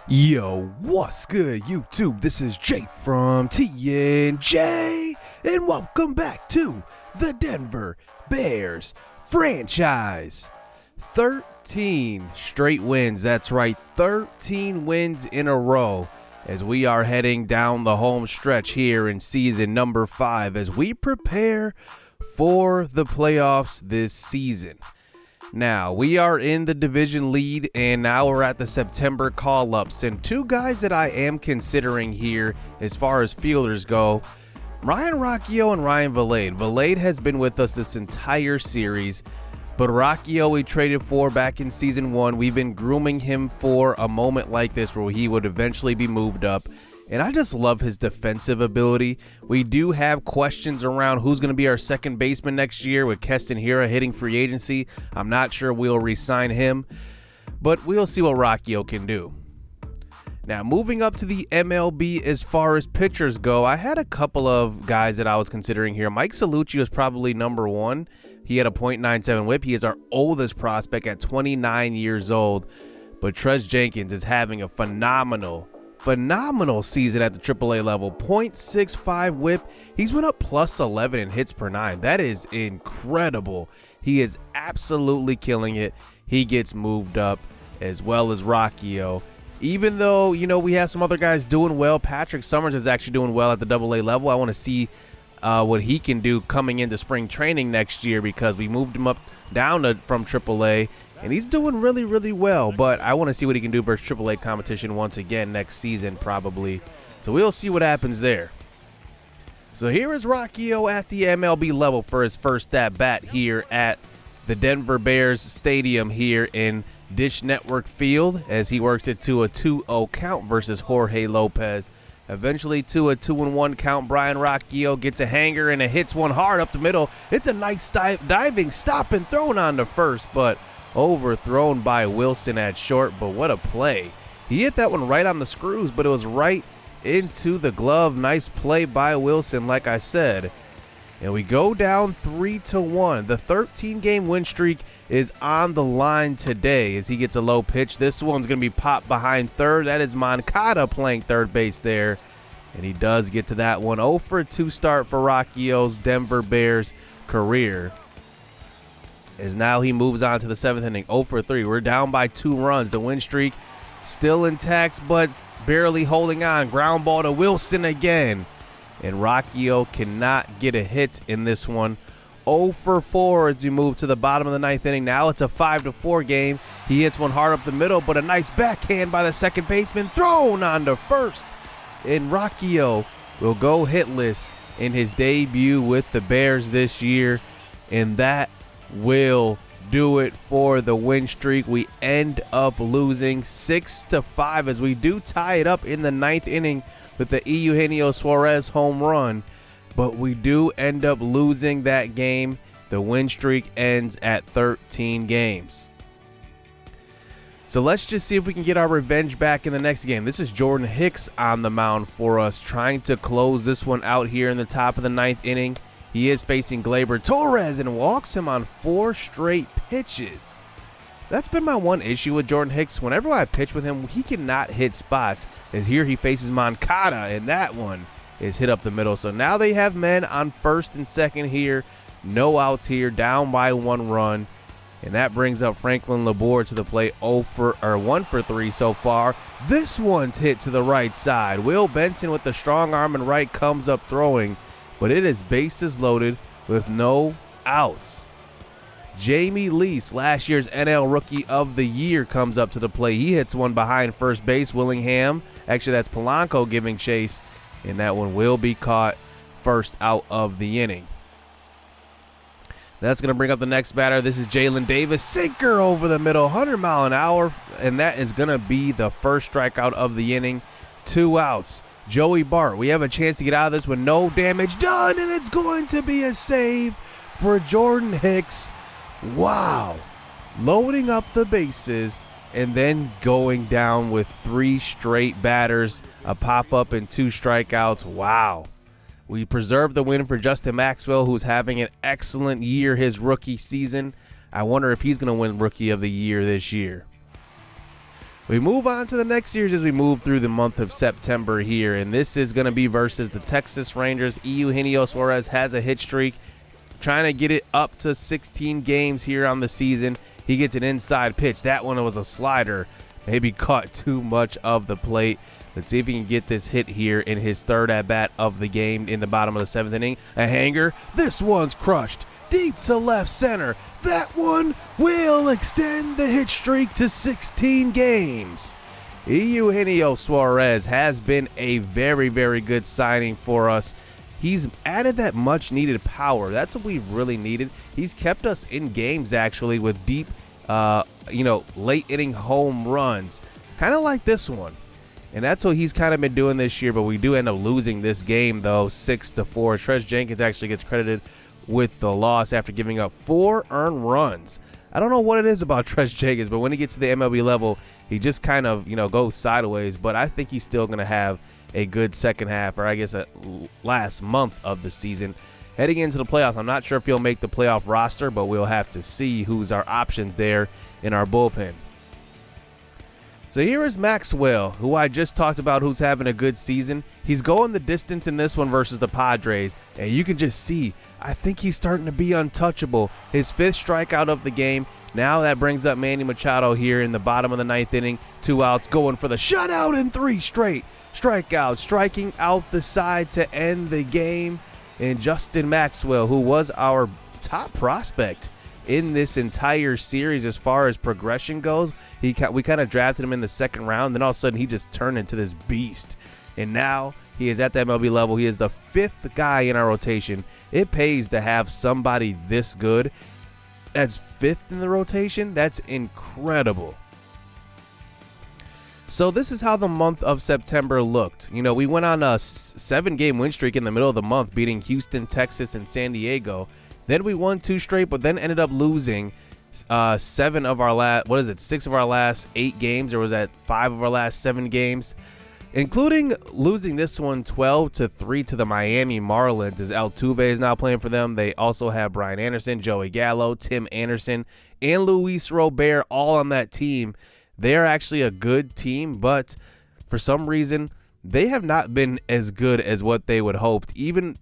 Yo, what's good, YouTube? This is Jay from TNJ, and welcome back to the Denver Bears franchise. 13 straight wins, that's right, 13 wins in a row as we are heading down the home stretch here in season number 5 as we prepare for the playoffs this season. Now, we are in the division lead, and now we're at the September call-ups. And two guys that I am considering here as far as fielders go, Ryan Rocchio and Ryan Valade. Valade has been with us this entire series, but Rocchio we traded for back in Season 1. We've been grooming him for a moment like this where he would eventually be moved up. And I just love his defensive ability. We do have questions around who's going to be our second baseman next year with Keston Hiura hitting free agency. I'm not sure we'll re-sign him, but we'll see what Rocchio can do. Now, moving up to the MLB as far as pitchers go, I had a couple of guys that I was considering here. Mike Salucci was probably number one. He had a .97 whip. He is our oldest prospect at 29 years old, but Trez Jenkins is having a phenomenal season at the AAA level. .65 whip. He's went up plus 11 in hits per 9. That is incredible. He is absolutely killing it. He gets moved up as well as Rocchio. Even though, we have some other guys doing well, Patrick Summers is actually doing well at the AA level. I want to see what he can do coming into spring training next year because we moved him up down from AAA. And he's doing really, really well, but I want to see what he can do versus AAA competition once again next season probably. So we'll see what happens there. So here is Rocchio at the MLB level for his first at-bat here at the Denver Bears Stadium here in Dish Network Field as he works it to a 2-0 count versus Jorge Lopez. Eventually to a 2-1 count, Brian Rocchio gets a hanger and it hits one hard up the middle. It's a nice diving stop and thrown on to first, but overthrown by Wilson at short. But what a play. He hit that one right on the screws, but it was right into the glove. Nice play by Wilson, like I said. And we go down 3-1. The 13-game win streak is on the line today as he gets a low pitch. This one's going to be popped behind third. That is Moncada playing third base there. And he does get to that one. 0 for 2 start for Rocchio's Denver Bears career. As now he moves on to the 7th inning, 0 for 3. We're down by 2 runs. The win streak still intact, but barely holding on. Ground ball to Wilson again. And Rocchio cannot get a hit in this one. 0 for 4 as we move to the bottom of the 9th inning. Now it's a 5-4 game. He hits one hard up the middle, but a nice backhand by the second baseman. Thrown on to first. And Rocchio will go hitless in his debut with the Bears this year. And that will do it for the win streak. We end up losing 6-5 as we do tie it up in the 9th inning with the Eugenio Suarez home run, but we do end up losing that game. The win streak ends at 13 games. So let's just see if we can get our revenge back in the next game. This is Jordan Hicks on the mound for us, trying to close this one out here in the top of the 9th inning. He is facing Gleyber Torres and walks him on 4 straight pitches. That's been my one issue with Jordan Hicks. Whenever I pitch with him, he cannot hit spots. As here he faces Moncada, and that one is hit up the middle. So now they have men on first and second here. No outs here, down by 1 run. And that brings up Franklin Labor to the plate. 1 for 3 so far. This one's hit to the right side. Will Benson with the strong arm and right comes up throwing. But it is bases loaded with no outs. Jamie Lease, last year's NL Rookie of the Year, comes up to the plate. He hits one behind first base. Willingham, actually that's Polanco giving chase, and that one will be caught first out of the inning. That's going to bring up the next batter. This is Jalen Davis. Sinker over the middle, 100 mile an hour, and that is going to be the first strikeout of the inning. 2 outs. Joey Bart, we have a chance to get out of this with no damage done, and it's going to be a save for Jordan Hicks. Wow. Loading up the bases and then going down with 3 straight batters, a pop-up and 2 strikeouts. Wow. We preserved the win for Justin Maxwell, who's having an excellent year his rookie season. I wonder if he's going to win Rookie of the Year this year. We move on to the next series as we move through the month of September here, and this is going to be versus the Texas Rangers. Eugenio Suarez has a hit streak, trying to get it up to 16 games here on the season. He gets an inside pitch. That one was a slider. Maybe caught too much of the plate. Let's see if he can get this hit here in his third at-bat of the game in the bottom of the seventh inning. A hanger. This one's crushed deep to left center. That one will extend the hit streak to 16 games. Eugenio Suarez has been a very, very good signing for us. He's added that much-needed power. That's what we've really needed. He's kept us in games, actually, with deep, late-inning home runs, kind of like this one. And that's what he's kind of been doing this year, but we do end up losing this game, though, 6-4. Trez Jenkins actually gets credited with the loss after giving up 4 earned runs. I don't know what it is about Trez Jenkins, but when he gets to the MLB level, he just kind of, goes sideways. But I think he's still going to have a good second half, or I guess a last month of the season. Heading into the playoffs, I'm not sure if he'll make the playoff roster, but we'll have to see who's our options there in our bullpen. So here is Maxwell, who I just talked about, who's having a good season. He's going the distance in this one versus the Padres, and you can just see, I think he's starting to be untouchable. His 5th strikeout of the game. Now that brings up Manny Machado here in the bottom of the 9th inning. 2 outs, going for the shutout in 3 straight strikeouts, striking out the side to end the game. And Justin Maxwell, who was our top prospect in this entire series as far as progression goes. We kind of drafted him in the 2nd round, then all of a sudden he just turned into this beast. And now he is at the MLB level. He is the 5th guy in our rotation. It pays to have somebody this good. That's 5th in the rotation. That's incredible. So this is how the month of September looked. We went on a 7-game win streak in the middle of the month, beating Houston, Texas, and San Diego. Then we won 2 straight, but then ended up losing 6 of our last 8 games, or was that 5 of our last 7 games, including losing this one 12-3 to the Miami Marlins, as Altuve is now playing for them. They also have Brian Anderson, Joey Gallo, Tim Anderson, and Luis Robert all on that team. They're actually a good team, but for some reason, they have not been as good as what they would hoped. Even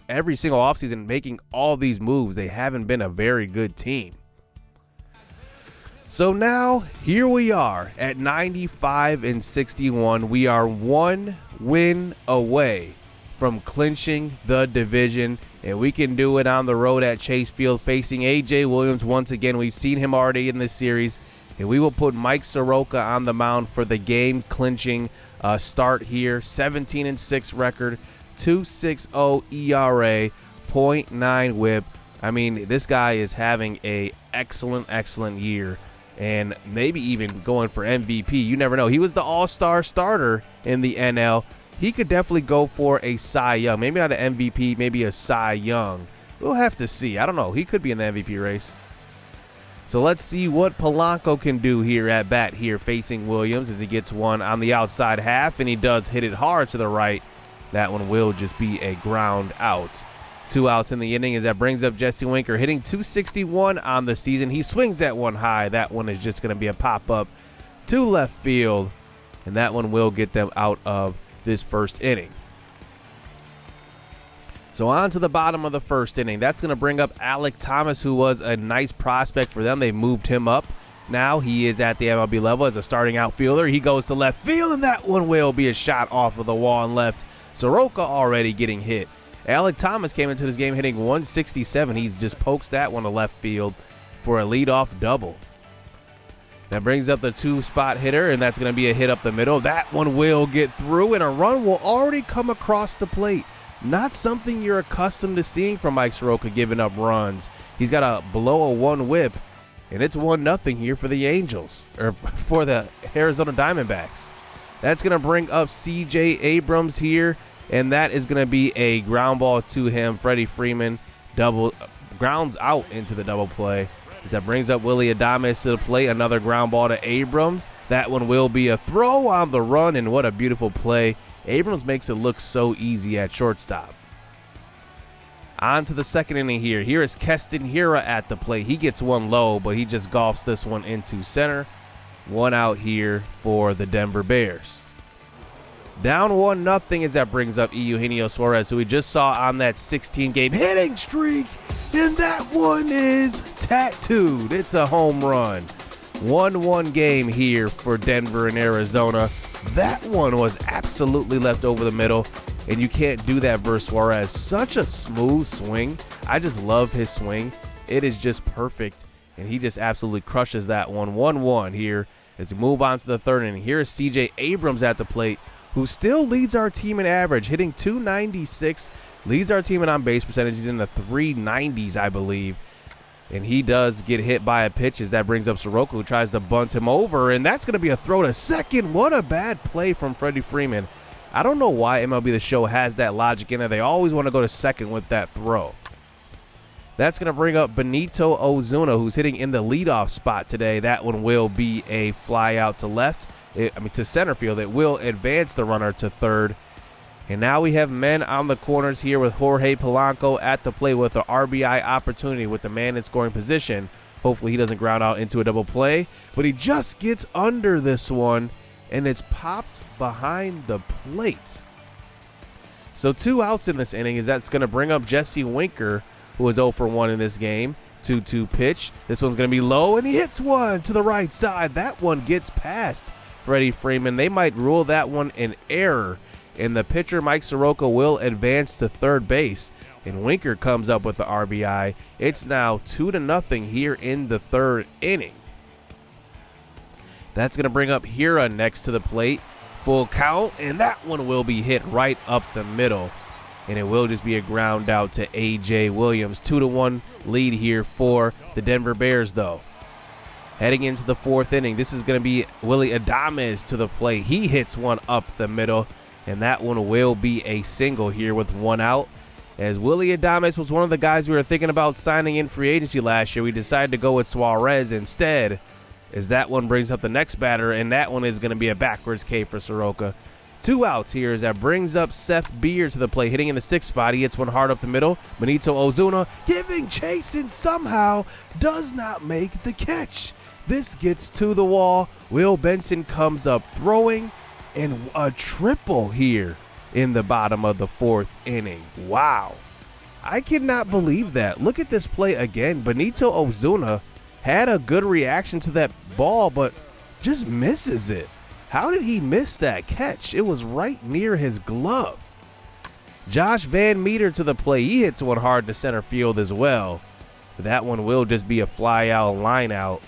every single offseason making all these moves, they haven't been a very good team. So now here we are at 95-61. We are 1 win away from clinching the division, and we can do it on the road at Chase Field facing AJ Williams once again. We've seen him already in this series, and we will put Mike Soroka on the mound for the game clinching start here. 17-6 record, 2.60 ERA, 0.9 whip. I mean, this guy is having a excellent year, and maybe even going for MVP. You never know. He was the all-star starter in the NL. He could definitely go for a Cy Young. Maybe not an MVP, maybe a Cy Young. We'll have to see. I don't know. He could be in the MVP race. So let's see what Polanco can do here at bat here facing Williams as he gets one on the outside half, and he does hit it hard to the right. That one will just be a ground out. 2 outs in the inning as that brings up Jesse Winker, hitting .261 on the season. He swings that one high. That one is just going to be a pop-up to left field, and that one will get them out of this first inning. So on to the bottom of the first inning. That's going to bring up Alek Thomas, who was a nice prospect for them. They moved him up. Now he is at the MLB level as a starting outfielder. He goes to left field, and that one will be a shot off of the wall and left. Soroka already getting hit. Alek Thomas came into this game hitting .167. He just pokes that one to left field for a leadoff double. That brings up the 2-spot hitter, and that's going to be a hit up the middle. That one will get through, and a run will already come across the plate. Not something you're accustomed to seeing from Mike Soroka giving up runs. He's got a below a 1 whip, and it's 1-0 here for the Angels, or for the Arizona Diamondbacks. That's going to bring up C.J. Abrams here, and that is going to be a ground ball to him. Freddie Freeman grounds out into the double play. As that brings up Willy Adames to the plate, another ground ball to Abrams. That one will be a throw on the run, and what a beautiful play. Abrams makes it look so easy at shortstop. On to the second inning here. Here is Keston Hiura at the plate. He gets one low, but he just golfs this one into center. 1 out here for the Denver Bears. Down 1-0 as that brings up Eugenio Suarez, who we just saw on that 16-game hitting streak, and that one is tattooed. It's a home run. 1-1 game here for Denver and Arizona. That one was absolutely left over the middle, and you can't do that versus Suarez. Such a smooth swing. I just love his swing. It is just perfect, and he just absolutely crushes that one. 1-1 here as we move on to the third inning. Here is C.J. Abrams at the plate, who still leads our team in average, hitting .296, leads our team in on-base percentage. He's in the 390s, I believe. And he does get hit by a pitch as that brings up Soroka, who tries to bunt him over, and that's going to be a throw to second. What a bad play from Freddie Freeman. I don't know why MLB The Show has that logic in there. They always want to go to second with that throw. That's going to bring up Benito Ozuna, who's hitting in the leadoff spot today. That one will be a fly out to left. To center field. It will advance the runner to third. And now we have men on the corners here with Jorge Polanco at the plate with an RBI opportunity with the man in scoring position. Hopefully he doesn't ground out into a double play, but he just gets under this one, and it's popped behind the plate. So 2 outs in this inning, as that's going to bring up Jesse Winker, who was 0 for 1 in this game. 2-2 pitch. This one's going to be low, and he hits one to the right side. That one gets past Freddie Freeman. They might rule that one an error, and the pitcher Mike Soroka will advance to third base, and Winker comes up with the RBI. It's now 2-0 here in the third inning. That's going to bring up Hira next to the plate. Full count, and that one will be hit right up the middle, and it will just be a ground out to A.J. Williams. 2-1 lead here for the Denver Bears, though. Heading into the fourth inning, this is going to be Willy Adames to the plate. He hits one up the middle, and that one will be a single here with 1 out. As Willy Adames was one of the guys we were thinking about signing in free agency last year, we decided to go with Suarez instead, as that one brings up the next batter, and that one is going to be a backwards K for Soroka. 2 outs here as that brings up Seth Beer to the plate, hitting in the 6th spot. He hits one hard up the middle. Benito Ozuna giving chase and somehow does not make the catch. This gets to the wall. Will Benson comes up throwing, and a triple here in the bottom of the 4th inning. Wow. I cannot believe that. Look at this play again. Benito Ozuna had a good reaction to that ball, but just misses it. How did he miss that catch? It was right near his glove. Josh Van Meter to the plate. He hits one hard to center field as well. That one will just be a fly out, line out.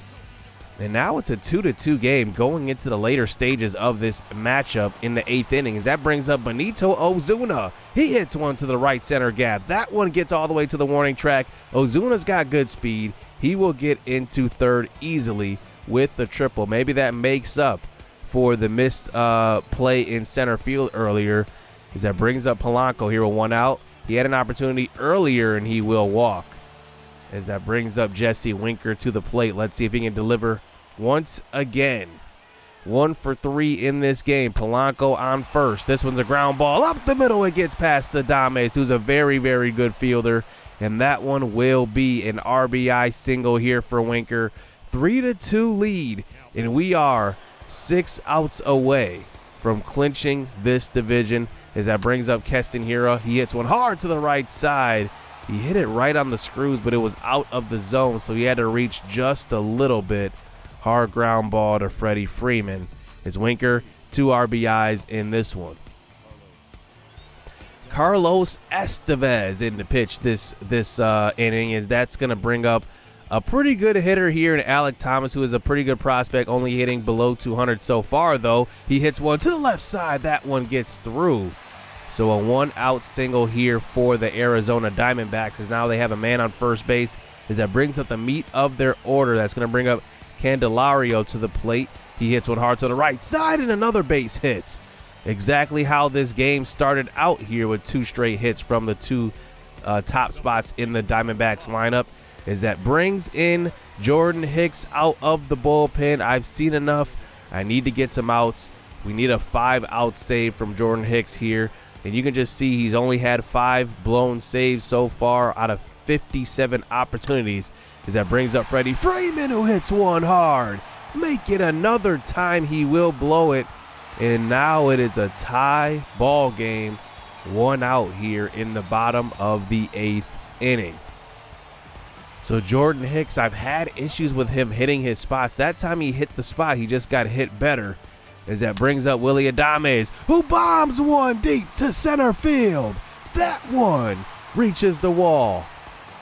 And now it's a 2-2 game going into the later stages of this matchup in the 8th inning. As that brings up Benito Ozuna. He hits one to the right center gap. That one gets all the way to the warning track. Ozuna's got good speed. He will get into third easily with the triple. Maybe that makes up for the missed play in center field earlier. As that brings up Polanco here with 1 out. He had an opportunity earlier, and he will walk. As that brings up Jesse Winker to the plate. Let's see if he can deliver once again. 1 for 3 in this game. Polanco on first. This one's a ground ball up the middle. It gets past Adames, who's a very, very good fielder. And that one will be an RBI single here for Winker. 3-2 lead. And we are 6 outs away from clinching this division. As that brings up Keston Hiura. He hits one hard to the right side. He hit it right on the screws, but it was out of the zone, so he had to reach just a little bit. Hard ground ball to Freddie Freeman. It's Winker, 2 RBIs in this one. Carlos Estevez in the pitch this inning, as that's going to bring up a pretty good hitter here in Alek Thomas, who is a pretty good prospect, only hitting below 200 so far, though. He hits one to the left side. That one gets through. So a 1-out single here for the Arizona Diamondbacks, as now they have a man on first base, as that brings up the meat of their order. That's going to bring up Candelario to the plate. He hits one hard to the right side, and another base hit. Exactly how this game started out here with 2 straight hits from the 2 top spots in the Diamondbacks lineup, as that brings in Jordan Hicks out of the bullpen. I've seen enough. I need to get some outs. We need a 5-out save from Jordan Hicks here. And you can just see he's only had 5 blown saves so far out of 57 opportunities, as that brings up Freddie Freeman, who hits one hard. make it another time. He will blow it. And now it is a tie ball game. 1 out here in the bottom of the 8th inning. So Jordan Hicks, I've had issues with him hitting his spots. That time he hit the spot, he just got hit better. As that brings up Willy Adames, who bombs one deep to center field. That one reaches the wall.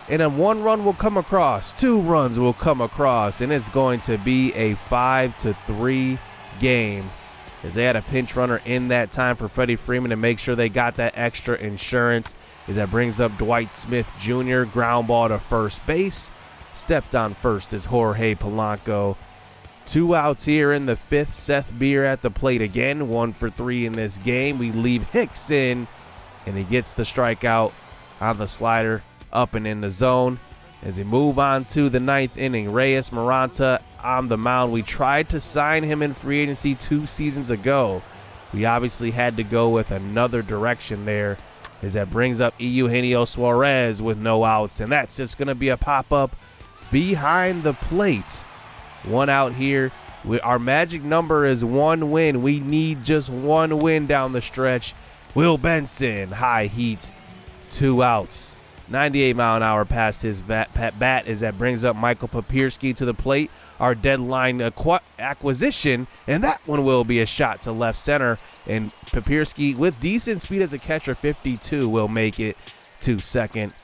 And then 1 run will come across, 2 runs will come across, and it's going to be a 5-3 game. As they had a pinch runner in that time for Freddie Freeman to make sure they got that extra insurance. As that brings up Dwight Smith Jr., ground ball to first base. Stepped on first is Jorge Polanco. 2 outs here in the 5th. Seth Beer at the plate again. 1 for 3 in this game. We leave Hicks in, and he gets the strikeout on the slider up and in the zone. As we move on to the 9th inning, Reyes Maranta on the mound. We tried to sign him in free agency 2 seasons ago. We obviously had to go with another direction there, as that brings up Eugenio Suarez with no outs, and that's just going to be a pop-up behind the plate. 1 out here. Our magic number is 1 win. We need just 1 win down the stretch. Will Benson, high heat, 2 outs. 98-mile-an-hour past his bat as that brings up Michael Papierski to the plate. Our deadline acquisition, and that one will be a shot to left center. And Papierski, with decent speed as a catcher, 52, will make it to second.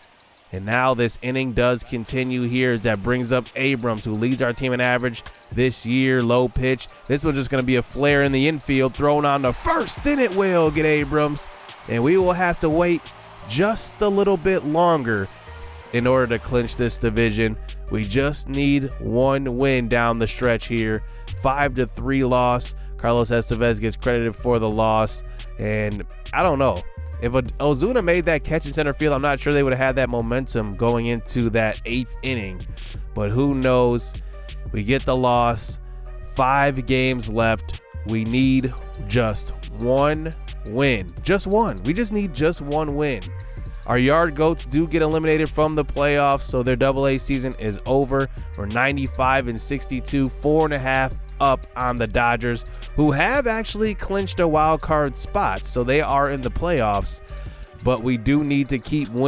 And now this inning does continue here as that brings up Abrams, who leads our team in average this year. Low pitch. This one's just going to be a flare in the infield, thrown on the first, and it will get Abrams. And we will have to wait just a little bit longer in order to clinch this division. We just need 1 win down the stretch here. 5-3 loss. Carlos Estevez gets credited for the loss. And I don't know. If Ozuna made that catch in center field, I'm not sure they would have had that momentum going into that 8th inning. But who knows? We get the loss. 5 games left. We need just 1 win. Just 1. We just need just 1 win. Our Yard Goats do get eliminated from the playoffs, so their AA season is over. We're 95-62, 4.5 up on the Dodgers, who have actually clinched a wild card spot, so they are in the playoffs. But we do need to keep winning.